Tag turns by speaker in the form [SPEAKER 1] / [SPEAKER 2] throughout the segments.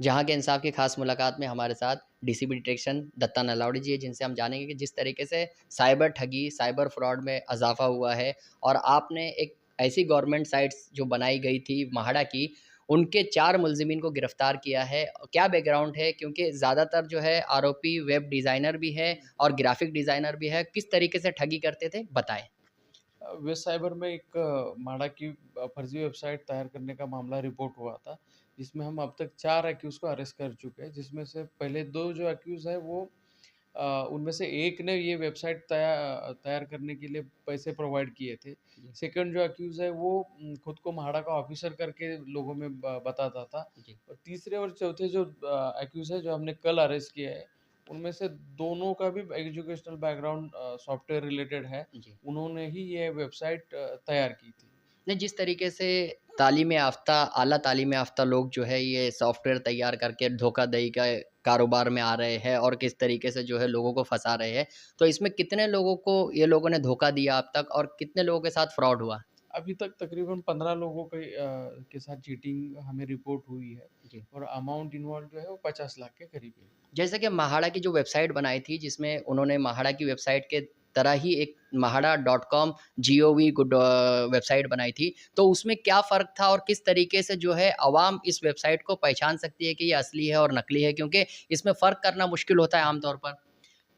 [SPEAKER 1] जहाँ के इंसाफ की खास मुलाकात में हमारे साथ डीसीपी डिटेक्शन दत्ता नलावड़ी जी है, जिनसे हम जानेंगे कि जिस तरीके से साइबर ठगी, साइबर फ्रॉड में इज़ाफ़ा हुआ है और आपने एक ऐसी गवर्नमेंट साइट्स जो बनाई गई थी म्हाडा की, उनके 4 मुल्ज़िमीन को गिरफ्तार किया है। क्या बैकग्राउंड है? क्योंकि ज़्यादातर जो है आरोपी वेब डिज़ाइनर भी है और ग्राफ़िक डिज़ाइनर भी है। किस तरीके से ठगी करते थे? बताएँ।
[SPEAKER 2] वेस्ट साइबर में एक माड़ा की फर्जी वेबसाइट तैयार करने का मामला रिपोर्ट हुआ था, जिसमें हम अब तक 4 एक्यूज़ को अरेस्ट कर चुके हैं, जिसमें से पहले 2 जो एक्यूज़ हैं वो उनमें से एक ने ये वेबसाइट तैयार करने के लिए पैसे प्रोवाइड किए थे।
[SPEAKER 1] जी,
[SPEAKER 2] सेकंड जो एक्यूज़ है वो खुद को म्हाडा का ऑफ़िसर करके लोगों में बताता था।
[SPEAKER 1] जी,
[SPEAKER 2] और तीसरे और चौथे जो एक्यूज़ है जो हमने कल अरेस्ट किए हैं, उनमें से दोनों का भी एजुकेशनल बैकग्राउंड सॉफ्टवेयर रिलेटेड है।
[SPEAKER 1] जी।
[SPEAKER 2] उन्होंने ही ये वेबसाइट तैयार की थी।
[SPEAKER 1] नहीं, जिस तरीके से तालीम याफ़्ता आला तालीम याफ़्ता लोग जो है ये सॉफ्टवेयर तैयार करके धोखाधड़ी का कारोबार में आ रहे हैं और किस तरीके से जो है लोगों को फँसा रहे हैं। तो इसमें कितने लोगों को ये लोगों ने धोखा दिया अब तक और कितने लोगों के साथ फ्रॉड हुआ?
[SPEAKER 2] अभी तक तकरीबन 15 लोगों के साथ चीटिंग हमें रिपोर्ट हुई है
[SPEAKER 1] जी।
[SPEAKER 2] और अमाउंट इन्वॉल्व जो है वो 50 लाख के करीब है।
[SPEAKER 1] जैसे कि म्हाडा की जो वेबसाइट बनाई थी जिसमें उन्होंने म्हाडा की वेबसाइट के तरह ही एक MHADA dot com gov good website बनाई थी। तो उसमें क्या फ़र्क था और किस तरीके से जो है अवाम इस वेबसाइट को पहचान सकती है कि ये असली है और नकली है? क्योंकि इसमें फ़र्क करना मुश्किल होता है आम तौर पर।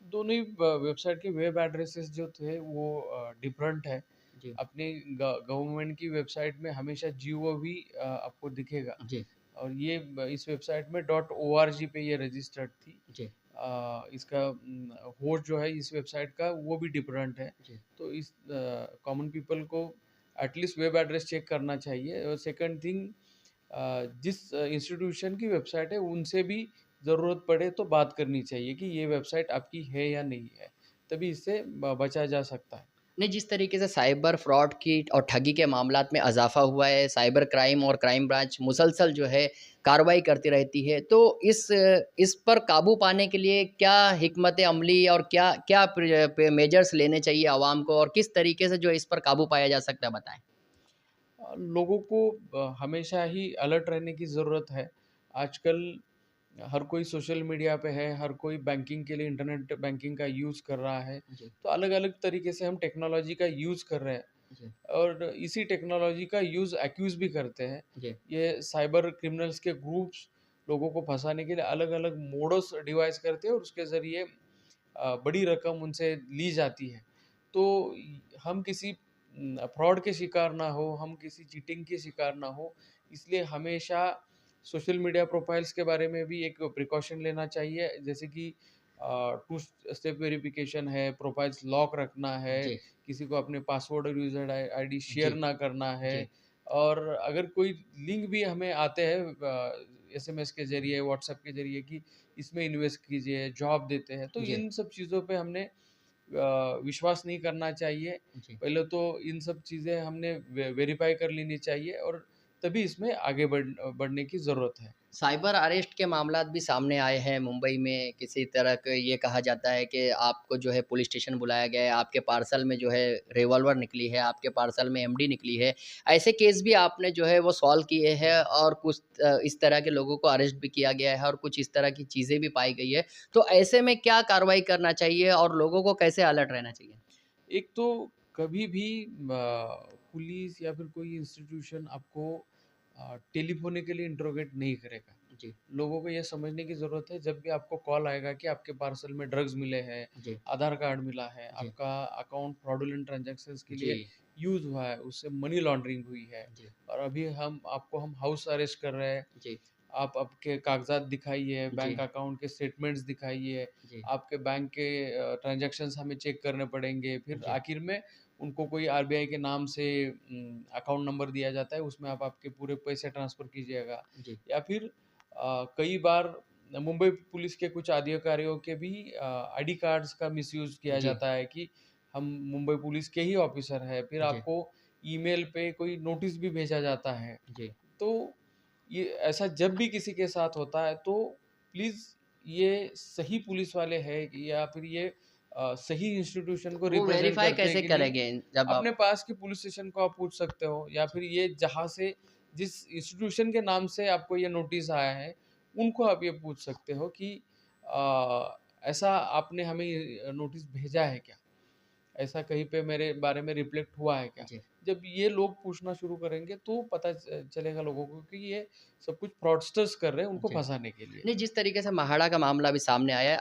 [SPEAKER 2] दोनों ही वेबसाइट के वेब एड्रेसेस जो थे वो डिफरेंट है।
[SPEAKER 1] जी,
[SPEAKER 2] अपनी गवर्नमेंट की वेबसाइट में हमेशा जीओवी आपको दिखेगा
[SPEAKER 1] जी,
[SPEAKER 2] और ये इस वेबसाइट में डॉट ओआरजी पे ये रजिस्टर्ड थी।
[SPEAKER 1] जी,
[SPEAKER 2] इसका होस्ट जो है इस वेबसाइट का वो भी डिफरेंट है।
[SPEAKER 1] जी।
[SPEAKER 2] तो इस कॉमन पीपल को एटलीस्ट वेब एड्रेस चेक करना चाहिए और सेकंड थिंग जिस इंस्टीट्यूशन की वेबसाइट है उनसे भी ज़रूरत पड़े तो बात करनी चाहिए कि ये वेबसाइट आपकी है या नहीं है, तभी इससे बचा जा सकता है।
[SPEAKER 1] नहीं, जिस तरीके से साइबर फ्रॉड की और ठगी के मामलात में इज़ाफ़ा हुआ है, साइबर क्राइम और क्राइम ब्रांच मुसलसल जो है कार्रवाई करती रहती है, तो इस पर काबू पाने के लिए क्या हिकमत अमली और क्या क्या मेजर्स लेने चाहिए आवाम को और किस तरीके से जो इस पर काबू पाया जा सकता है बताएँ?
[SPEAKER 2] लोगों को हमेशा ही अलर्ट रहने की ज़रूरत है। आजकल हर कोई सोशल मीडिया पे है, हर कोई बैंकिंग के लिए इंटरनेट बैंकिंग का यूज़ कर रहा है।
[SPEAKER 1] जी,
[SPEAKER 2] तो अलग-अलग तरीके से हम टेक्नोलॉजी का यूज़ कर रहे हैं
[SPEAKER 1] जी,
[SPEAKER 2] और इसी टेक्नोलॉजी का यूज़ एक्यूज़ भी करते हैं।
[SPEAKER 1] जी,
[SPEAKER 2] ये साइबर क्रिमिनल्स के ग्रुप्स लोगों को फँसाने के लिए अलग-अलग मोडस डिवाइस करते हैं और उसके ज़रिए बड़ी रकम उनसे ली जाती है। तो हम किसी फ्रॉड के शिकार ना हो, हम किसी चीटिंग के शिकार ना हो, इसलिए हमेशा सोशल मीडिया प्रोफाइल्स के बारे में भी एक प्रिकॉशन लेना चाहिए। जैसे कि टू स्टेप वेरिफिकेशन है, प्रोफाइल्स लॉक रखना है,
[SPEAKER 1] जी,
[SPEAKER 2] किसी को अपने पासवर्ड और यूज़र आईडी शेयर
[SPEAKER 1] जी,
[SPEAKER 2] ना करना है
[SPEAKER 1] जी,
[SPEAKER 2] और अगर कोई लिंक भी हमें आते हैं एसएमएस के ज़रिए, व्हाट्सएप के ज़रिए कि इसमें इन्वेस्ट कीजिए, जॉब देते हैं, तो
[SPEAKER 1] जी,
[SPEAKER 2] इन सब चीज़ों पे हमने विश्वास नहीं करना चाहिए।
[SPEAKER 1] जी।
[SPEAKER 2] पहले तो इन सब चीज़ें हमने वेरीफ़ाई कर लेनी चाहिए और तभी इसमें आगे बढ़ने की ज़रूरत है।
[SPEAKER 1] साइबर अरेस्ट के मामलात भी सामने आए हैं मुंबई में किसी तरह के ये कहा जाता है कि आपको जो है पुलिस स्टेशन बुलाया गया है, आपके पार्सल में जो है रिवॉल्वर निकली है, आपके पार्सल में एमडी निकली है। ऐसे केस भी आपने जो है वो सॉल्व किए हैं और कुछ इस तरह के लोगों को अरेस्ट भी किया गया है और कुछ इस तरह की चीज़ें भी पाई गई है। तो ऐसे में क्या कार्रवाई करना चाहिए और लोगों को कैसे अलर्ट रहना चाहिए?
[SPEAKER 2] एक तो कभी भी पुलिस या फिर कोई इंस्टीट्यूशन आपको टेलीफ़ोनिकली इंटरोगेट नहीं करेगा।
[SPEAKER 1] जी,
[SPEAKER 2] लोगों को ये समझने की ज़रूरत है जब भी आपको कॉल आएगा कि आपके पार्सल में ड्रग्स मिले हैं,
[SPEAKER 1] जी,
[SPEAKER 2] आधार कार्ड मिला है,
[SPEAKER 1] जी,
[SPEAKER 2] आपका अकाउंट फ्रॉडुलेंट ट्रांज़ैक्शंस के
[SPEAKER 1] जी,
[SPEAKER 2] लिए यूज़ हुआ है, उससे मनी लॉन्ड्रिंग हुई है
[SPEAKER 1] जी,
[SPEAKER 2] और अभी हम हाउस अरेस्ट कर रहे हैं।
[SPEAKER 1] जी,
[SPEAKER 2] आप आपके कागज़ात दिखाइए,
[SPEAKER 1] जी,
[SPEAKER 2] बैंक अकाउंट के स्टेटमेंट्स दिखाइए,
[SPEAKER 1] जी,
[SPEAKER 2] आपके बैंक के ट्रांज़ैक्शंस हमें चेक करने पड़ेंगे। फिर
[SPEAKER 1] जी,
[SPEAKER 2] आखिर में उनको कोई आरबीआई के नाम से अकाउंट नंबर दिया जाता है, उसमें आप आपके पूरे पैसे ट्रांसफ़र कीजिएगा।
[SPEAKER 1] जी,
[SPEAKER 2] या फिर कई बार मुंबई पुलिस के कुछ अधिकारियों के भी आईडी कार्ड्स का मिसयूज़ किया
[SPEAKER 1] जी,
[SPEAKER 2] जाता है कि हम मुंबई पुलिस के ही ऑफ़िसर हैं। फिर
[SPEAKER 1] जी,
[SPEAKER 2] आपको ईमेल पे कोई नोटिस भी भेजा जाता है।
[SPEAKER 1] जी।
[SPEAKER 2] तो ये ऐसा जब भी किसी के साथ होता है तो प्लीज़ ये सही पुलिस वाले हैं या फिर ये सही इंस्टीट्यूशन को
[SPEAKER 1] वो
[SPEAKER 2] रिप्रेज़ेंट
[SPEAKER 1] वेरीफ़ाई
[SPEAKER 2] करते हैं
[SPEAKER 1] कैसे
[SPEAKER 2] कि नहीं,
[SPEAKER 1] करेंगे जब
[SPEAKER 2] अपने
[SPEAKER 1] आप
[SPEAKER 2] पास के पुलिस स्टेशन को आप पूछ सकते हो या
[SPEAKER 1] जी,
[SPEAKER 2] फिर ये जहाँ से जिस इंस्टीट्यूशन के नाम से आपको ये नोटिस आया है, उनको आप ये पूछ सकते हो कि ऐसा आपने हमें नोटिस भेजा है क्या? ऐसा कहीं पे मेरे बारे में रिफ्लेक्ट हुआ है क्या?
[SPEAKER 1] जी।
[SPEAKER 2] जब ये लोग पूछना शुरू करेंगे तो पता चलेगा लोगों को कि ये सब कुछ फ्रॉडस्टर्स कर रहे हैं उनको
[SPEAKER 1] जी।
[SPEAKER 2] फँसाने के लिए।
[SPEAKER 1] नहीं, जिस तरीके से म्हाडा का मामला अभी सामने आया है,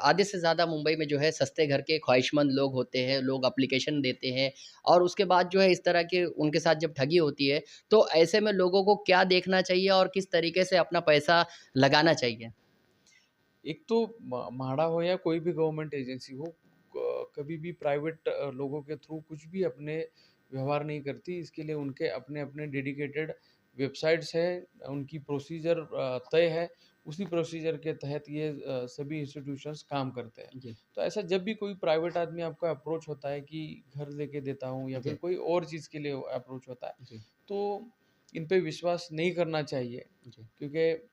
[SPEAKER 1] आधे से ज़्यादा मुंबई में जो है सस्ते घर के ख्वाहिशमंद लोग होते हैं, लोग एप्लीकेशन देते हैं और उसके बाद जो है इस तरह के उनके साथ जब ठगी होती है, तो ऐसे में लोगों को क्या देखना चाहिए और किस तरीके से अपना पैसा लगाना चाहिए?
[SPEAKER 2] एक तो म्हाडा हो या कोई भी गवर्नमेंट एजेंसी हो, कभी भी प्राइवेट लोगों के थ्रू कुछ भी अपने व्यवहार नहीं करती। इसके लिए उनके अपने-अपने डेडिकेटेड वेबसाइट्स हैं, उनकी प्रोसीजर तय है, उसी प्रोसीजर के तहत ये सभी इंस्टीट्यूशंस काम करते हैं।
[SPEAKER 1] जी,
[SPEAKER 2] तो ऐसा जब भी कोई प्राइवेट आदमी आपको अप्रोच होता है कि घर लेके देता हूँ या फिर
[SPEAKER 1] जी,
[SPEAKER 2] कोई और चीज़ के लिए अप्रोच होता है,
[SPEAKER 1] जी,
[SPEAKER 2] तो इन पे विश्वास नहीं करना चाहिए,
[SPEAKER 1] जी,
[SPEAKER 2] क्योंकि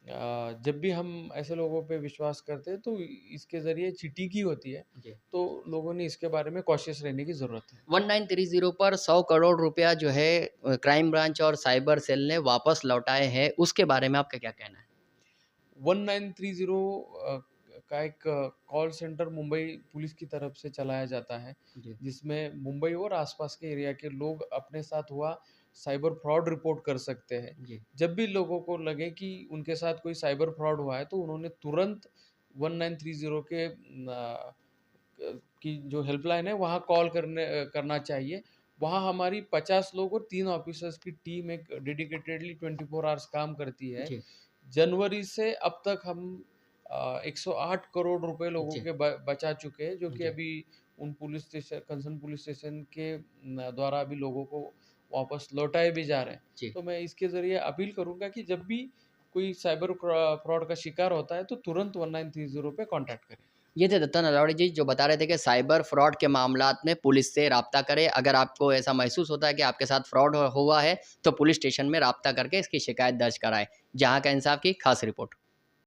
[SPEAKER 2] जब भी हम ऐसे लोगों पे विश्वास करते हैं तो इसके ज़रिए चीटिंग होती है,
[SPEAKER 1] जी।
[SPEAKER 2] तो लोगों ने इसके बारे में कॉशियस रहने की ज़रूरत है।
[SPEAKER 1] 1930 पर 100 करोड़ रुपया जो है क्राइम ब्रांच और साइबर सेल ने वापस लौटाए हैं, उसके बारे में आपका क्या कहना है?
[SPEAKER 2] 1930 का एक कॉल सेंटर मुंबई पुलिस की तरफ से चलाया जाता है,
[SPEAKER 1] जी,
[SPEAKER 2] जिसमें मुंबई और आसपास के एरिया के लोग अपने साथ हुआ साइबर फ्रॉड रिपोर्ट कर सकते हैं।
[SPEAKER 1] जी,
[SPEAKER 2] जब भी लोगों को लगे कि उनके साथ कोई साइबर फ्रॉड हुआ है, तो उन्होंने तुरंत 1930 के की जो हेल्पलाइन है वहाँ कॉल करना चाहिए। वहाँ हमारी 50 लोग और 3 ऑफिसर्स की टीम एक डेडिकेटेडली 24 आवर्स काम करती है।
[SPEAKER 1] जी,
[SPEAKER 2] जनवरी से अब तक हम 108 करोड़ रुपए लोगों
[SPEAKER 1] जी,
[SPEAKER 2] के बचा चुके हैं, जो कि
[SPEAKER 1] जी,
[SPEAKER 2] अभी उन police station concern police station के द्वारा अभी लोगों को वापस लौटाए भी जा रहे हैं।
[SPEAKER 1] जी।
[SPEAKER 2] तो मैं इसके ज़रिए अपील करूँगा कि जब भी कोई साइबर फ्रॉड का शिकार होता है, तो तुरंत 1930 पे कॉन्टैक्ट करें।
[SPEAKER 1] ये थे दत्ता नलवाड़ी जी जो बता रहे थे कि साइबर फ्रॉड के मामलात में पुलिस से राब्ता करें। अगर आपको ऐसा महसूस होता है कि आपके साथ फ्रॉड हुआ है, तो पुलिस स्टेशन में राब्ता करके इसकी शिकायत दर्ज कराएँ। जहाँ का इंसाफ की खास रिपोर्ट।